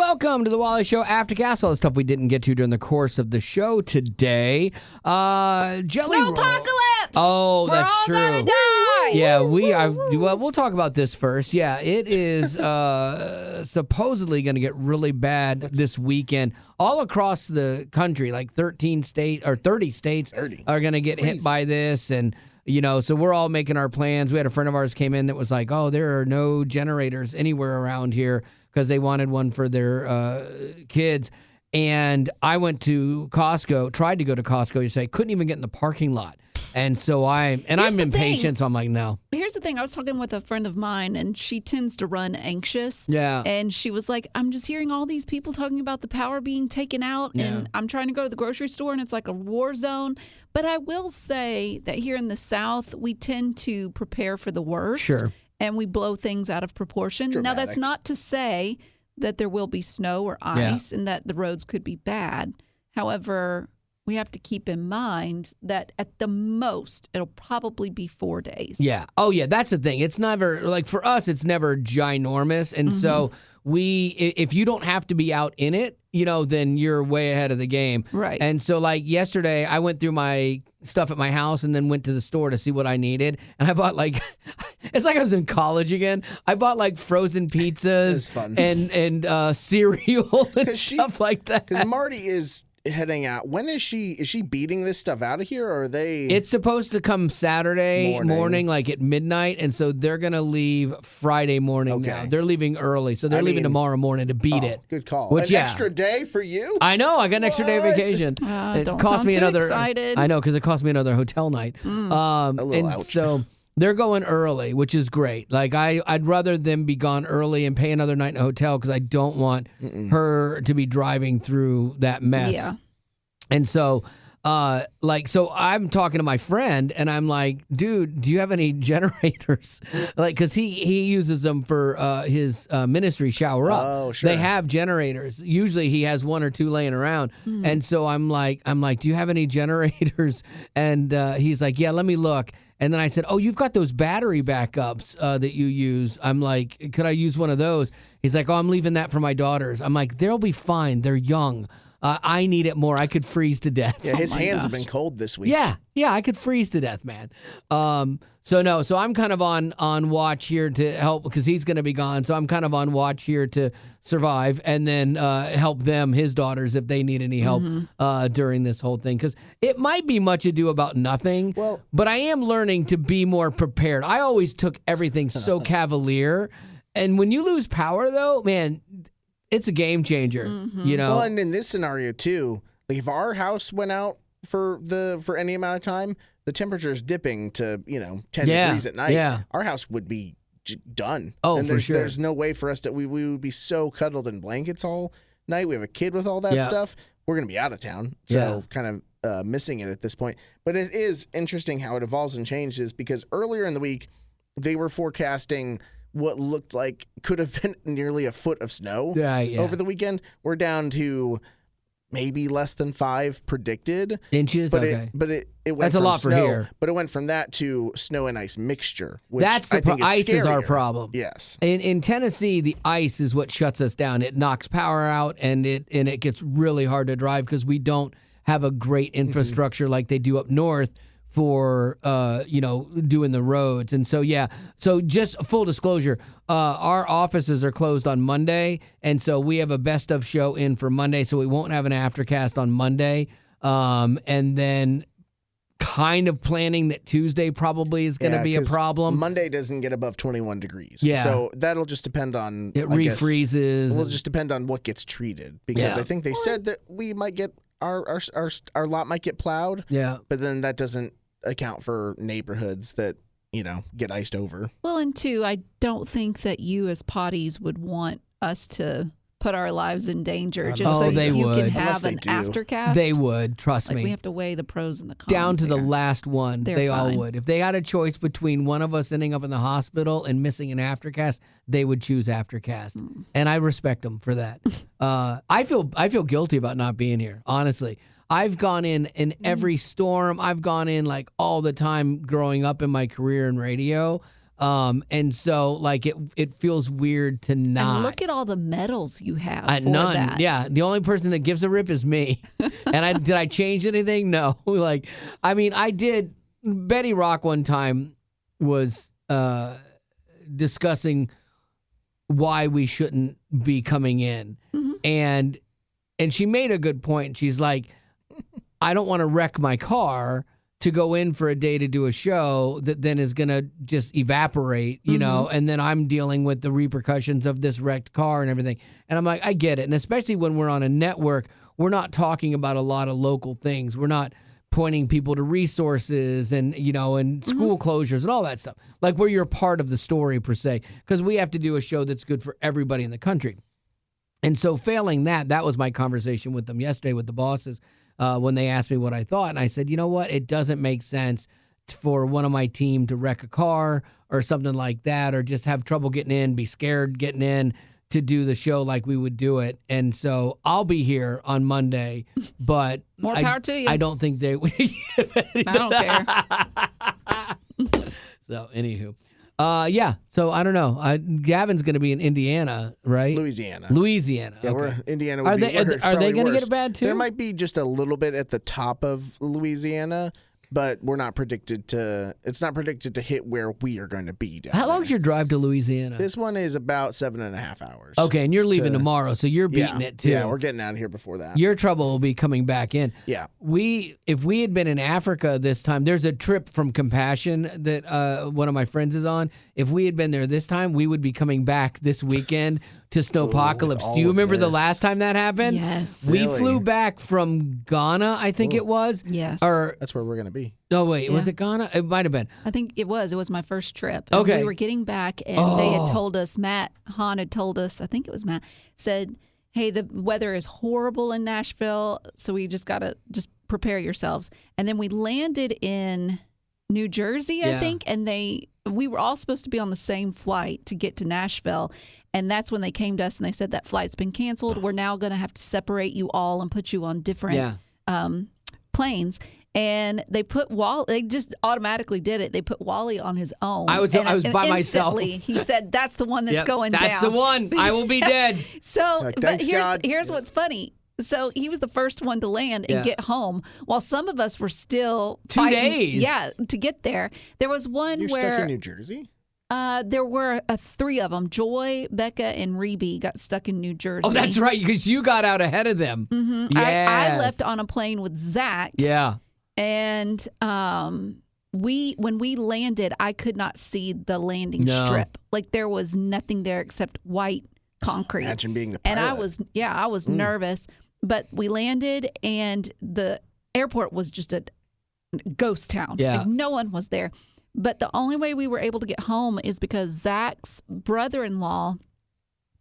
Welcome to the Wally Show Aftercast. All the stuff we didn't get to during the course of the show today. Snowpocolypse! Oh, that's true. We're all gonna die! Yeah, we'll talk about this first. Yeah, it is supposedly going to get really bad this weekend. All across the country, like 30 states are going to get hit by this. And, so we're all making our plans. We had a friend of ours came in that was like, oh, there are no generators anywhere around here because they wanted one for their kids. And I went to Costco, tried to go to Costco to say, couldn't even get in the parking lot. And so I'm impatient, so I'm like, no. Here's the thing. I was talking with a friend of mine, and she tends to run anxious. Yeah. And she was like, I'm just hearing all these people talking about the power being taken out, and I'm trying to go to the grocery store, and it's like a war zone. But I will say that here in the South, we tend to prepare for the worst. Sure. And we blow things out of proportion. Dramatic. Now, that's not to say that there will be snow or ice and that the roads could be bad. However, we have to keep in mind that at the most, it'll probably be 4 days. Yeah. Oh, yeah. That's the thing. It's never, like for us, it's never ginormous. And so if you don't have to be out in it, then you're way ahead of the game. Right. And so like yesterday, I went through my stuff at my house and then went to the store to see what I needed. And I bought it's like I was in college again. I bought like frozen pizzas and cereal and stuff like that. Because Marty is heading out. When is she beating this stuff out of here, or are they? It's supposed to come Saturday morning like at midnight, and so they're gonna leave Friday morning now. They're leaving early, so they're leaving tomorrow morning to beat it. Good call. Which, An extra day for you? I know. I got an extra day of vacation. It don't cost me another. Excited. I know, because it cost me another hotel night. So they're going early, which is great. Like I'd rather them be gone early and pay another night in a hotel because I don't want her to be driving through that mess. Yeah. And so, so I'm talking to my friend and I'm like, dude, do you have any generators? Because he uses them for his ministry Shower Up. Oh, sure. They have generators. Usually he has one or two laying around. And so I'm like, do you have any generators? And he's like, yeah, let me look. And then I said, oh, you've got those battery backups that you use. I'm like, could I use one of those? He's like, oh, I'm leaving that for my daughters. I'm like, they'll be fine. They're young. I need it more. I could freeze to death. Yeah, his hands have been cold this week. Yeah, I could freeze to death, man. So I'm kind of on watch here to help because he's going to be gone. So I'm kind of on watch here to survive and then help them, his daughters, if they need any help during this whole thing. Because it might be much ado about nothing, but I am learning to be more prepared. I always took everything so cavalier. And when you lose power, though, man, it's a game changer, Well, and in this scenario too, like if our house went out for any amount of time, the temperature is dipping to 10 degrees at night. Yeah. Our house would be done. Oh, and for sure. There's no way for us that we would be so cuddled in blankets all night. We have a kid with all that stuff. We're gonna be out of town, so kind of missing it at this point. But it is interesting how it evolves and changes because earlier in the week they were forecasting what looked like could have been nearly a foot of snow over the weekend. We're down to maybe less than 5 predicted inches. But it went That's from a lot snow, for here. But it went from that to snow and ice mixture. Which That's I think ice is our scarier. problem. Yes. In Tennessee, the ice is what shuts us down. It knocks power out, and it gets really hard to drive because we don't have a great infrastructure like they do up north for doing the roads. And so so just full disclosure, our offices are closed on Monday, and so we have a best of show in for Monday, so we won't have an Aftercast on Monday, and then kind of planning that Tuesday probably is going to be a problem. Monday doesn't get above 21 degrees. Yeah. So that'll just depend on it refreezes. It will just depend on what gets treated because I think they said that we might get our lot might get plowed. Yeah. But then that doesn't account for neighborhoods that get iced over. Well, and two, I don't think that you as potties would want us to put our lives in danger just so they you would. can have an Aftercast. They would, trust me. We have to weigh the pros and the cons. Down to here. the last one, they all would. If they had a choice between one of us ending up in the hospital and missing an Aftercast, they would choose Aftercast. And I respect them for that. I feel guilty about not being here, honestly. I've gone in every storm. I've gone in like all the time growing up in my career in radio. And so like it feels weird to not. And look at all the medals you have for none. that. Yeah, the only person that gives a rip is me. And did I change anything? No. Like, I mean, I did. Betty Rock one time was discussing why we shouldn't be coming in, and she made a good point. She's like, I don't want to wreck my car to go in for a day to do a show that then is going to just evaporate, you know, and then I'm dealing with the repercussions of this wrecked car and everything. And I'm like, I get it. And especially when we're on a network, we're not talking about a lot of local things. We're not pointing people to resources and, you know, and school closures and all that stuff. Like where you're part of the story per se, because we have to do a show that's good for everybody in the country. And so failing that was my conversation with them yesterday with the bosses when they asked me what I thought. And I said, you know what? It doesn't make sense for one of my team to wreck a car or something like that, or just have trouble getting in, be scared getting in to do the show like we would do it. And so I'll be here on Monday, but More power to you. I don't think they would. I don't care. So anywho. Yeah, so I don't know. Gavin's going to be in Indiana, right? Louisiana. Yeah, Yeah, okay. Indiana Are would they be are they going to get it bad too? There might be just a little bit at the top of Louisiana, but we're not predicted to. It's not predicted to hit where we are going to be. How long's your drive to Louisiana? This one is about 7.5 hours. Okay, and you're leaving tomorrow, so you're beating it too. Yeah, we're getting out of here before that. Your trouble will be coming back in. Yeah. If we had been in Africa this time, there's a trip from Compassion that one of my friends is on. If we had been there this time, we would be coming back this weekend to Snowpocolypse. Do you remember the last time that happened? Yes. We Really? flew back from Ghana, I think it was. Yes. Or That's where we're going to be. no, wait, was Yeah. it Ghana? It might have been. I think it was. It was my first trip. And Okay. we were getting back, and they had told us, Matt Hahn had told us, I think it was Matt, said, hey, the weather is horrible in Nashville, so we just got to just prepare yourselves. And then we landed in New Jersey, I Yeah. think, and we were all supposed to be on the same flight to get to Nashville. And that's when they came to us and they said that flight's been canceled. We're now going to have to separate you all and put you on different planes. And they put they just automatically did it. They put Wally on his own. I was by myself. He said, that's the one that's going down. That's the one. I will be dead. So, Like, but thanks, God. here's what's funny. So he was the first one to land and Yeah. get home, while some of us were still 2 fighting, days. Yeah, to get there. There was one You're where stuck in New Jersey? there were 3 of them. Joy, Becca, and Reby got stuck in New Jersey. Oh, that's right, because you got out ahead of them. Mm-hmm. Yes. I left on a plane with Zach. Yeah. And when we landed, I could not see the landing No. strip. Like there was nothing there except white concrete. Imagine being the pilot. And I was nervous. But we landed, and the airport was just a ghost town. Yeah. Like no one was there. But the only way we were able to get home is because Zach's brother-in-law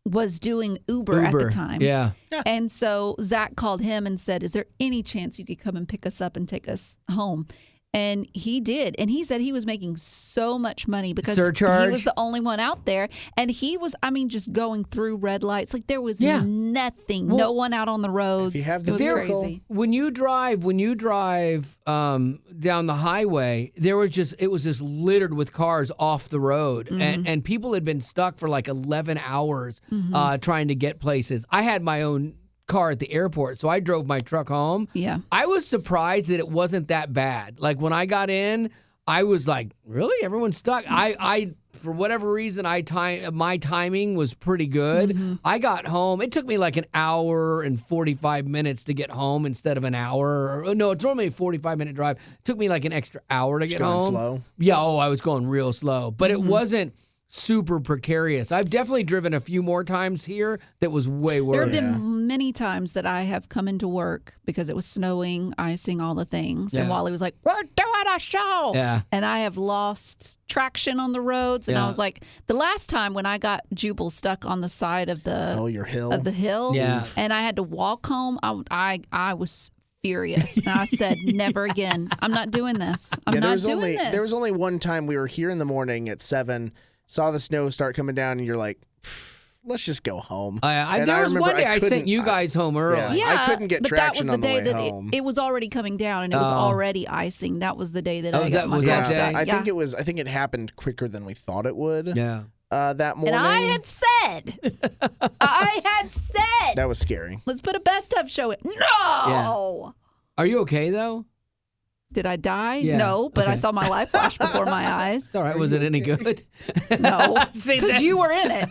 was doing Uber at the time. Yeah. And so Zach called him and said, is there any chance you could come and pick us up and take us home? And he did. And he said he was making so much money because Surcharge? he was the only one out there. And he was, just going through red lights. Like there was Yeah. nothing. Well, no one out on the roads. you have the it was vehicle- crazy. When you drive down the highway, it was just littered with cars off the road, and people had been stuck for like 11 hours trying to get places. I had my own car at the airport, so I drove my truck home. Yeah. I was surprised that it wasn't that bad. Like when I got in, I was like, really? Everyone's stuck? I for whatever reason, my timing was pretty good. I got home. It took me like an hour and 45 minutes to get home instead of an hour. No, it's normally a 45-minute drive. It took me like an extra hour to get going home. slow? Yeah, I was going real slow. But it wasn't super precarious. I've definitely driven a few more times here that was way There worse. have been many times that I have come into work because it was snowing, icing, all the things. And Yeah. Wally was like, we're doing a show. Yeah. And I have lost traction on the roads. And Yeah. I was like, the last time when I got Jubal stuck on the side of your hill. the hill, Yeah. and I had to walk home, I was furious. And I said, never again. I'm not doing this. I'm not doing this. There was only one time we were here in the morning at 7, saw the snow start coming down, and you're like, let's just go home. There was one day I sent you guys home early. Yeah, I couldn't get traction on the way home. It was already coming down and it was already icing. That was the day that I got my car that stuck. day? I think it happened quicker than we thought it would. Yeah. That morning. And I had said. That was scary. Let's put a best of show in. No. Yeah. Are you okay though? Did I die? Yeah. No, but Okay. I saw my life flash before my eyes. All right. Was it any good? No, because you were in it.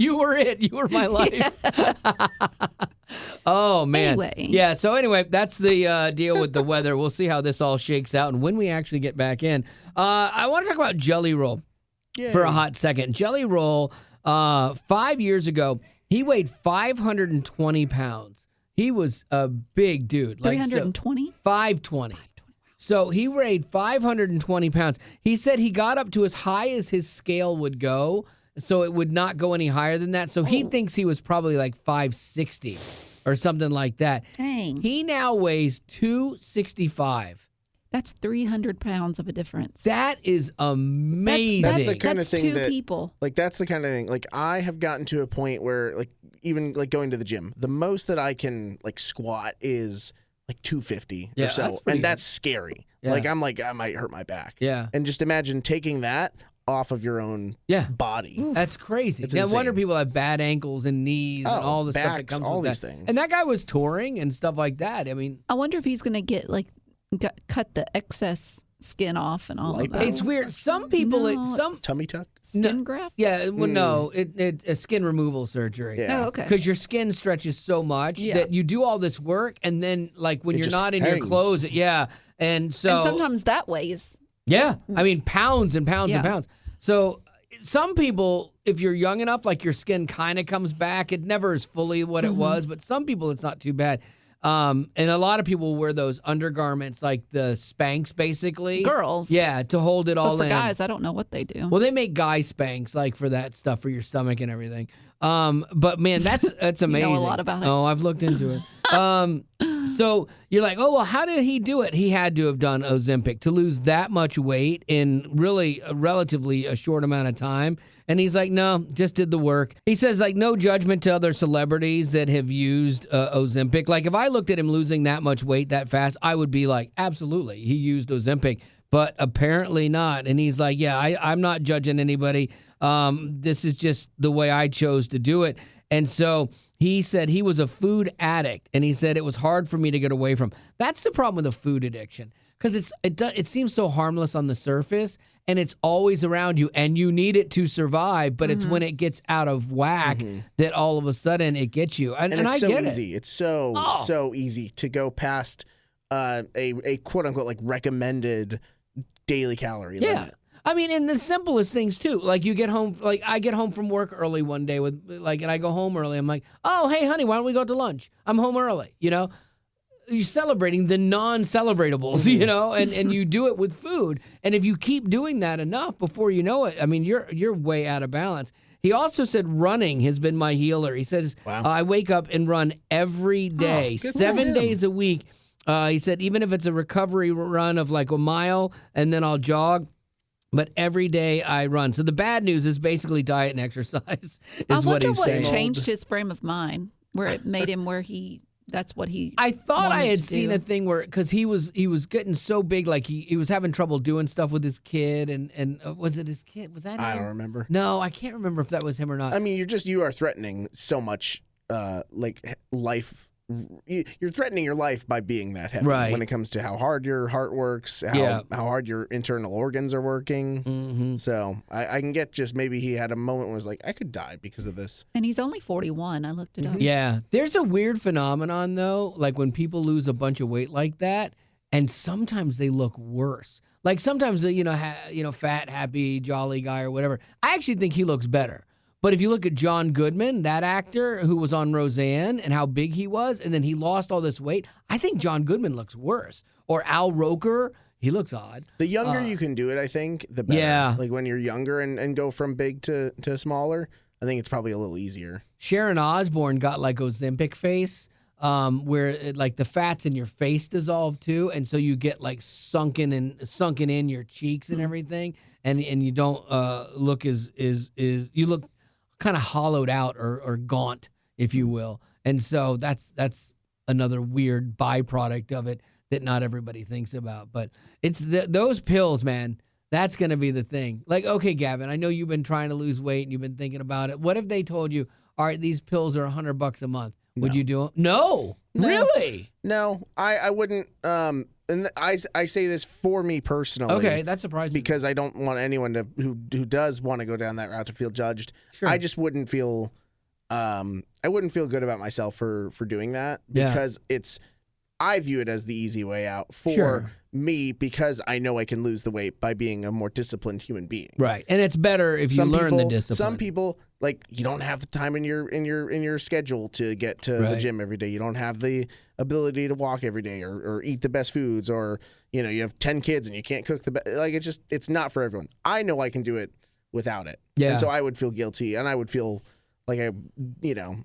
You were it. You were my life. Oh, man. Anyway. Yeah, so anyway, that's the deal with the weather. We'll see how this all shakes out and when we actually get back in. I want to talk about Jelly Roll for a hot second. Jelly Roll, 5 years ago, he weighed 520 pounds. He was a big dude. 320? 520. So he weighed 520 pounds. He said he got up to as high as his scale would go, so it would not go any higher than that. So he thinks he was probably like 560 or something like that. Dang. He now weighs 265. That's 300 pounds of a difference. That is amazing. That's the kind of That's thing two people. Like, that's the kind of thing. Like, I have gotten to a point where, like, even like going to the gym, the most that I can like squat is like 250 or so, and that's scary. Yeah. Like, I'm like, I might hurt my back. Yeah. And just imagine taking that off of your own body. Oof. That's crazy. It's No insane. wonder people have bad ankles and knees and all the stuff that backs, comes all with these that. things. And that guy was touring and stuff like that. I mean, I wonder if he's going to get cut the excess skin off and all of that. it's weird. Some people, No, Tummy tuck? Skin graft? yeah, well, no, it's skin removal surgery. Yeah. Oh, okay. Because your skin stretches so much that you do all this work, and then like when It you're just not in hangs. your clothes, and so And sometimes that weighs. yeah, I mean pounds and pounds and Yeah. pounds. So some people, if you're young enough, like your skin kind of comes back. It never is fully what it was, but some people it's not too bad. And a lot of people wear those undergarments, like the Spanx, basically. Girls. Yeah, to hold it all But for in. guys, I don't know what they do. Well, they make guy Spanx, like for that stuff for your stomach and everything. But man, that's amazing. know a lot about it. Oh, I've looked into it. So you're like, oh well, how did he do it? He had to have done Ozempic to lose that much weight in really relatively a short amount of time. And he's like, no, just did the work. He says, like, no judgment to other celebrities that have used Ozempic. Like, if I looked at him losing that much weight that fast, I would be like, absolutely, he used Ozempic. But apparently not. And he's like, yeah, I'm not judging anybody. This is just the way I chose to do it. And so he said he was a food addict, and he said it was hard for me to get away from. That's the problem with a food addiction, because it seems so harmless on the surface, and it's always around you, and you need it to survive. But it's when it gets out of whack that all of a sudden it gets you. And it's I so get easy. it. It's so easy to go past a quote unquote like recommended daily calorie limit. I mean, and the simplest things too. Like you get home, like I get home from work early one day and I go home early. I'm like, oh, hey, honey, why don't we go to lunch? I'm home early. You're celebrating the non-celebratables, and you do it with food. And if you keep doing that enough, before you know it, I mean, you're way out of balance. He also said running has been my healer. He says, Wow. I wake up and run every day, good for 7 him. days a week. He said, even if it's a recovery run of like a mile and then I'll jog, but every day I run. So the bad news is basically diet and exercise is what he's saying. I wonder what changed his frame of mind, where it made him that's what he I thought I wanted had to seen do. a thing where, because he was getting so big, like he was having trouble doing stuff with his kid, and was it his kid? Was that him? I don't remember. No, I can't remember if that was him or not. I mean, you are threatening so much like life. You're threatening your life by being that heavy Right. when it comes to how hard your heart works, how hard your internal organs are working. Mm-hmm. So I can get just maybe he had a moment where it was like, I could die because of this. And he's only 41. I looked it up. Yeah. There's a weird phenomenon, though, like when people lose a bunch of weight like that, and sometimes they look worse. Like sometimes, fat, happy, jolly guy or whatever. I actually think he looks better. But if you look at John Goodman, that actor who was on Roseanne and how big he was, and then he lost all this weight, I think John Goodman looks worse. Or Al Roker, he looks odd. The younger you can do it, I think, the better. Yeah. Like when you're younger and go from big to smaller, I think it's probably a little easier. Sharon Osbourne got like Ozempic face, where like the fats in your face dissolve too, and so you get like sunken in your cheeks and everything, and you don't look as you look kind of hollowed out or gaunt, if you will. And so that's another weird byproduct of it that not everybody thinks about. But it's those pills, man. That's going to be the thing. Like, okay, Gavin, I know you've been trying to lose weight and you've been thinking about it. What if they told you, all right, these pills are $100 a month? Would you do them? No. Really? No, I wouldn't. And I say this for me personally. Okay, that's surprising. Because I don't want anyone who does want to go down that route to feel judged. Sure. I just wouldn't feel I wouldn't feel good about myself for doing that, because I view it as the easy way out for me, because I know I can lose the weight by being a more disciplined human being. Right. And it's better if you learn the discipline. Some people, like, you don't have the time in your schedule to get to the gym every day. You don't have the ability to walk every day or eat the best foods, or you have 10 kids and you can't cook the best. Like, it's not for everyone. I know I can do it without it. Yeah. And so I would feel guilty, and I would feel like I,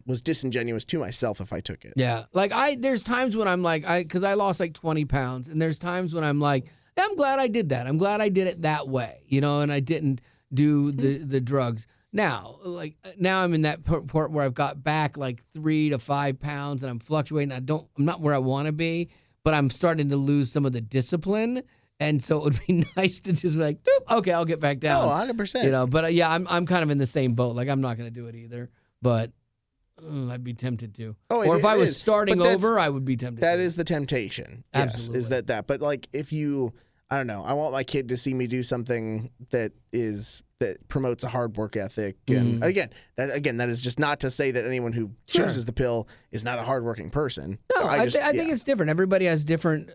was disingenuous to myself if I took it. Yeah. Like there's times when I'm like, because I lost like 20 pounds, and there's times when I'm like, I'm glad I did that. I'm glad I did it that way, and I didn't do the drugs. Now I'm in that part where I've got back like 3 to 5 pounds, and I'm fluctuating. I'm not where I want to be, but I'm starting to lose some of the discipline. And so it would be nice to just be like, okay, I'll get back down. Oh, 100%. But I'm kind of in the same boat. Like, I'm not going to do it either. But I'd be tempted to. Oh, or if I was starting over, I would be tempted. That is the temptation. Absolutely. Yes, is that. But like, if you, I don't know, I want my kid to see me do something that promotes a hard work ethic. And again, that is just not to say that anyone who chooses the pill is not a hardworking person. No, I think it's different. Everybody has different,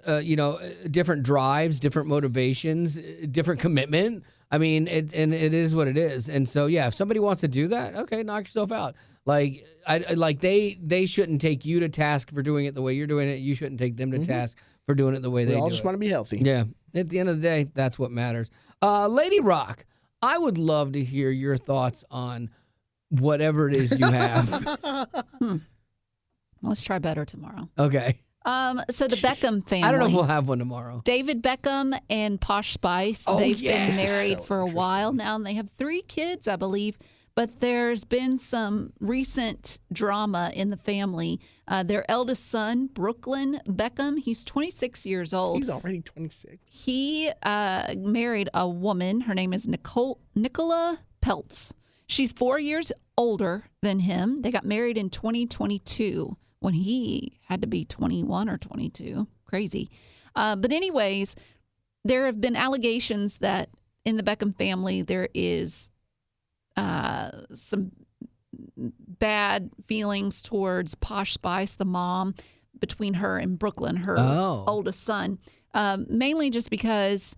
different drives, different motivations, different commitment. I mean, it is what it is. And so, if somebody wants to do that, okay, knock yourself out. Like, they shouldn't take you to task for doing it the way you're doing it. You shouldn't take them to task for doing it the way they do it. We all just want to be healthy. Yeah. At the end of the day, that's what matters. Lady Rock, I would love to hear your thoughts on whatever it is you have. Let's try better tomorrow. Okay. So the Beckham family. I don't know if we'll have one tomorrow. David Beckham and Posh Spice. They've been married for a while now, and they have 3 kids, I believe. But there's been some recent drama in the family. Their eldest son, Brooklyn Beckham, he's 26 years old. He's already 26. He married a woman. Her name is Nicola Peltz. She's 4 years older than him. They got married in 2022 when he had to be 21 or 22. Crazy. But anyways, there have been allegations that in the Beckham family there is some bad feelings towards Posh Spice, the mom, between her and Brooklyn, her oldest son. Mainly just because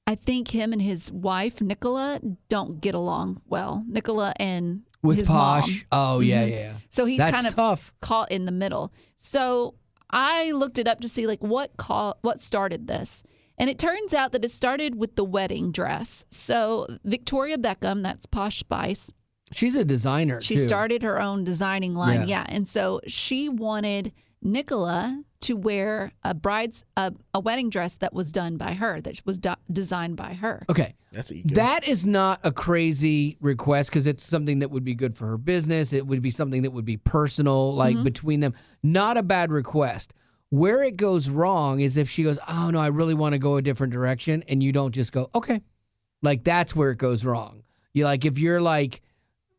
I think him and his wife, Nicola, don't get along well. Nicola and with his Posh. Mom. Oh, yeah. So he's That's kind of tough. Caught in the middle. So I looked it up to see like what started this. And it turns out that it started with the wedding dress. So Victoria Beckham, that's Posh Spice. She's a designer, She started her own designing line, And so she wanted Nicola to wear a wedding dress that was done by her, that was designed by her. Okay. That's ego. That is not a crazy request, because it's something that would be good for her business. It would be something that would be personal, like between them. Not a bad request. Where it goes wrong is if she goes, oh, no, I really want to go a different direction, and you don't just go, okay. Like, that's where it goes wrong. If you're like,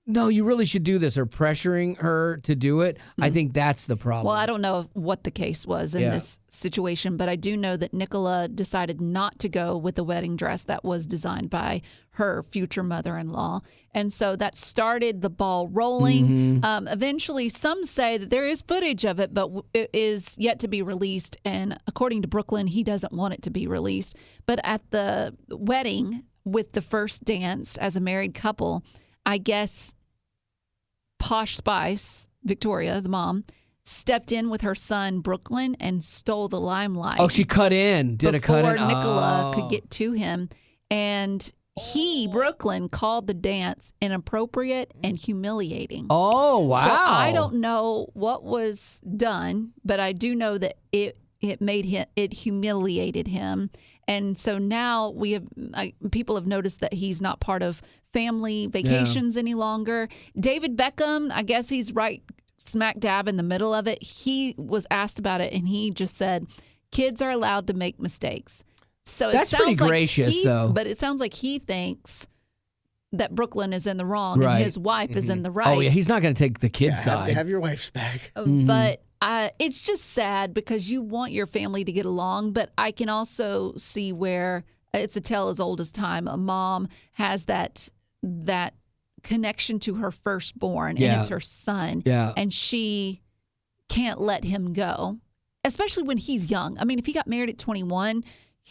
no, you really should do this, or pressuring her to do it, I think that's the problem. Well, I don't know what the case was in this situation, but I do know that Nicola decided not to go with the wedding dress that was designed by her future mother-in-law. And so that started the ball rolling. Eventually, some say that there is footage of it, but it is yet to be released. And according to Brooklyn, he doesn't want it to be released. But at the wedding, with the first dance as a married couple, I guess Posh Spice, Victoria, the mom, stepped in with her son, Brooklyn, and stole the limelight. Oh, she cut in. Did a cut in? Before Nicola could get to him. And Brooklyn, called the dance inappropriate and humiliating. Oh, wow. So I don't know what was done, but I do know that it humiliated him. And so now people have noticed that he's not part of family vacations any longer. David Beckham, I guess he's right smack dab in the middle of it. He was asked about it, and he just said, kids are allowed to make mistakes. So that's pretty gracious, though. But it sounds like he thinks that Brooklyn is in the wrong and his wife is in the right. Oh, yeah, he's not going to take the kid's side. Have your wife's back. But it's just sad because you want your family to get along, but I can also see where it's a tale as old as time. A mom has that connection to her firstborn, and it's her son, and she can't let him go, especially when he's young. I mean, if he got married at 21,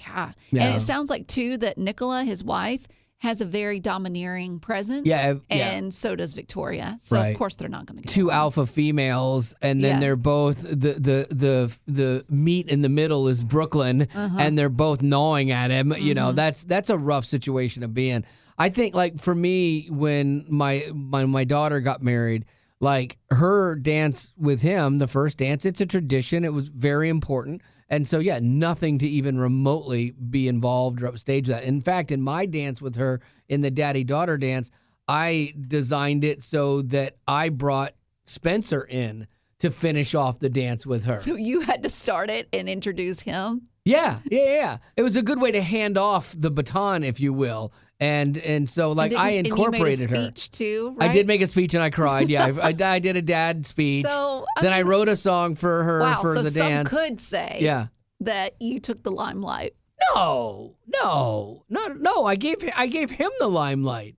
and it sounds like, too, that Nicola, his wife, has a very domineering presence, and so does Victoria. So of course they're not going to get two along. alpha females, and then they're both the meat in the middle is Brooklyn, and they're both gnawing at him. You know, that's a rough situation to be in. I think, like, for me, when my daughter got married, like, her dance with him, the first dance, it's a tradition. It was very important. And so, nothing to even remotely be involved or upstage that. In fact, in my dance with her, in the daddy-daughter dance, I designed it so that I brought Spencer in to finish off the dance with her. So you had to start it and introduce him? Yeah. It was a good way to hand off the baton, if you will. And so, like, I incorporated her. And you made a speech too, right? I did make a speech and I cried. Yeah, I did a dad speech. So I wrote a song for her for the dance. Some could say that you took the limelight. No. I gave him the limelight.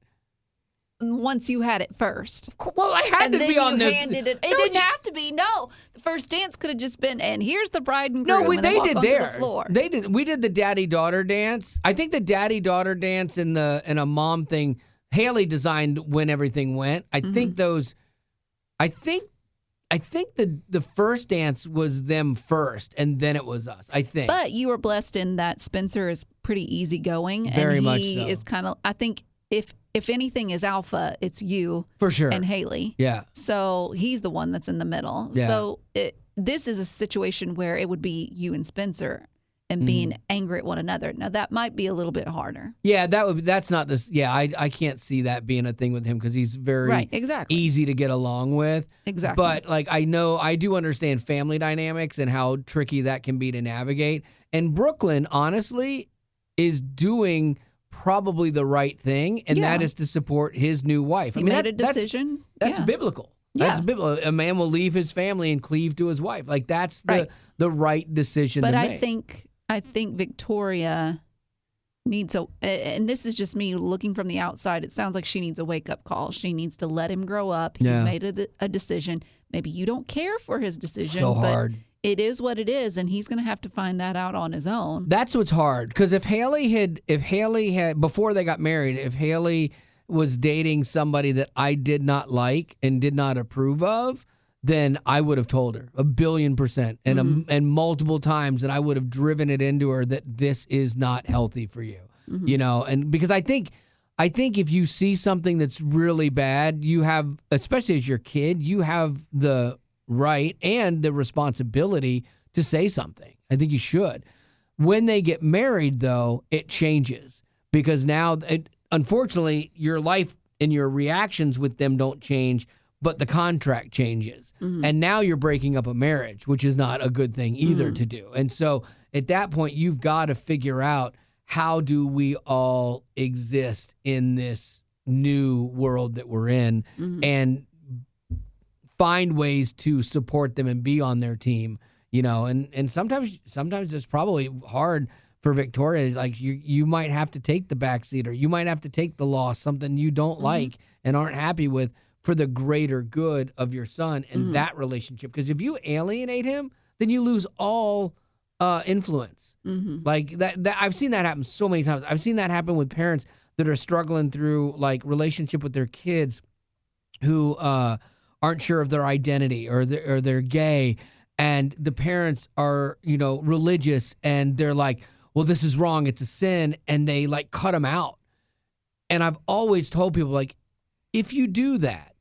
Once you had it first. Well, I had to be on the. It didn't have to be. No, the first dance could have just been, and here's the bride and groom. No, they did theirs. The floor. They did. We did the daddy-daughter dance. I think the daddy-daughter dance and a mom thing, Haley designed when everything went. I think those. I think the first dance was them first, and then it was us. I think. But you were blessed in that Spencer is pretty easygoing, Very and much he so. is kind of. I think if anything is alpha, it's you for sure and Haley. Yeah. So he's the one that's in the middle. Yeah. So this is a situation where it would be you and Spencer and being angry at one another. Now that might be a little bit harder. Yeah, that's not this. Yeah, I can't see that being a thing with him because he's very easy to get along with. Exactly. But like I do understand family dynamics and how tricky that can be to navigate. And Brooklyn, honestly, is doing probably the right thing, and that is to support his new wife. He made a decision. That's biblical. That's biblical. A man will leave his family and cleave to his wife. Like that's the right decision to make. But I think Victoria needs and this is just me looking from the outside, it sounds like she needs a wake-up call. She needs to let him grow up. He's made a decision. Maybe you don't care for his decision, so hard. But it is what it is, and he's going to have to find that out on his own. That's what's hard, because if Haley had before they got married, if Haley was dating somebody that I did not like and did not approve of, then I would have told her 1,000,000,000% and multiple times, and I would have driven it into her that this is not healthy for you, you know. And because I think if you see something that's really bad, you have, especially as your kid, you have the right and the responsibility to say something. I think you should. When they get married, though, it changes, because now, unfortunately, your life and your reactions with them don't change, but the contract changes. And now you're breaking up a marriage, which is not a good thing either to do. And so at that point, you've got to figure out, how do we all exist in this new world that we're in, and find ways to support them and be on their team, you know. And sometimes it's probably hard for Victoria. Like you might have to take the backseat, or you might have to take the loss, something you don't like and aren't happy with, for the greater good of your son and that relationship. Because if you alienate him, then you lose all influence. Like that I've seen that happen so many times. I've seen that happen with parents that are struggling through like relationship with their kids who aren't sure of their identity, or they're gay, and the parents are, you know, religious, and they're like, well, this is wrong, it's a sin, and they like cut them out. And I've always told people, like, if you do that,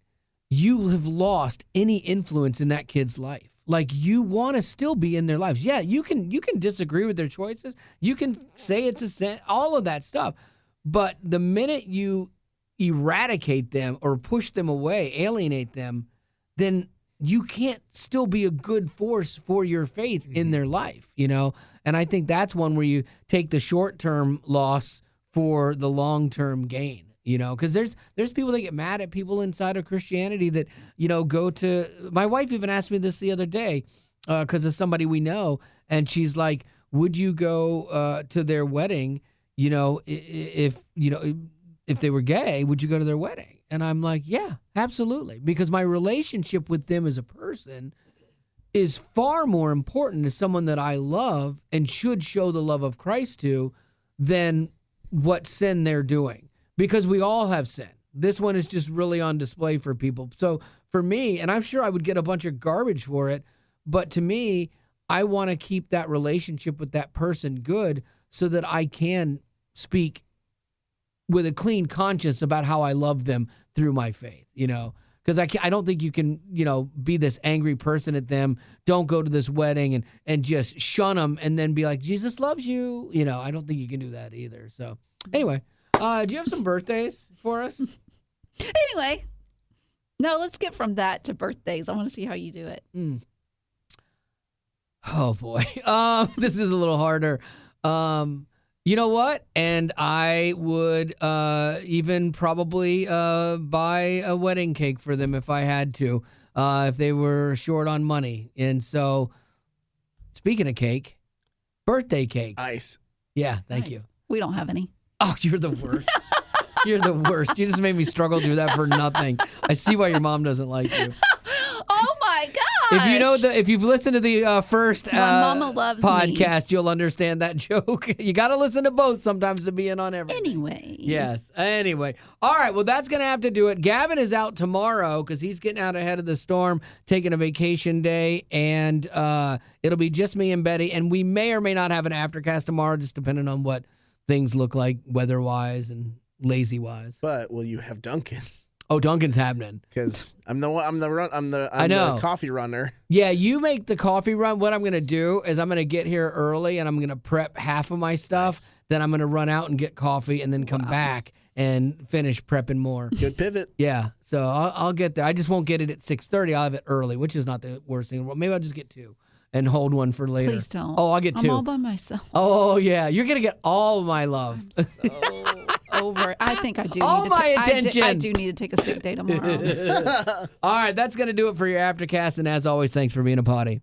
you have lost any influence in that kid's life. Like, you want to still be in their lives. Yeah, you can disagree with their choices. You can say it's a sin, all of that stuff. But the minute you eradicate them or push them away, alienate them, then you can't still be a good force for your faith in their life, you know? And I think that's one where you take the short-term loss for the long-term gain, you know? Because there's people that get mad at people inside of Christianity that, you know, go to... My wife even asked me this the other day because of somebody we know, and she's like, would you go to their wedding, you know, if they were gay, would you go to their wedding? And I'm like, yeah, absolutely. Because my relationship with them as a person is far more important as someone that I love and should show the love of Christ to than what sin they're doing. Because we all have sin. This one is just really on display for people. So for me, and I'm sure I would get a bunch of garbage for it, but to me, I want to keep that relationship with that person good so that I can speak with a clean conscience about how I love them through my faith, you know, because I don't think you can, you know, be this angry person at them. Don't go to this wedding and just shun them and then be like, Jesus loves you. You know, I don't think you can do that either. So anyway, do you have some birthdays for us? Anyway, no, let's get from that to birthdays. I want to see how you do it. Oh boy. This is a little harder. You know what? And I would even probably buy a wedding cake for them if I had to, if they were short on money. And so, speaking of cake, birthday cakes. Nice. Yeah, thank you. We don't have any. Oh, you're the worst. You're the worst. You just made me struggle through that for nothing. I see why your mom doesn't like you. Oh my gosh! If you know if you've listened to the first Mama loves podcast, you'll understand that joke. You got to listen to both sometimes to be in on everything. Anyway. Yes. Anyway. All right. Well, that's going to have to do it. Gavin is out tomorrow because he's getting out ahead of the storm, taking a vacation day, and it'll be just me and Betty. And we may or may not have an Aftercast tomorrow, just depending on what things look like weather-wise and lazy-wise. But will you have Duncan? Oh, Duncan's happening. Because I'm the coffee runner. Yeah, you make the coffee run. What I'm going to do is I'm going to get here early and I'm going to prep half of my stuff. Nice. Then I'm going to run out and get coffee and then come back and finish prepping more. Good pivot. Yeah, so I'll get there. I just won't get it at 6:30. I'll have it early, which is not the worst thing. Maybe I'll just get 2 and hold one for later. Please don't. Oh, I'll get 2. I'm all by myself. Oh, yeah. You're going to get all of my love. I'm so over it. I think I do. All need my attention. I do need to take a sick day tomorrow. All right, that's going to do it for your Aftercast. And as always, thanks for being a potty.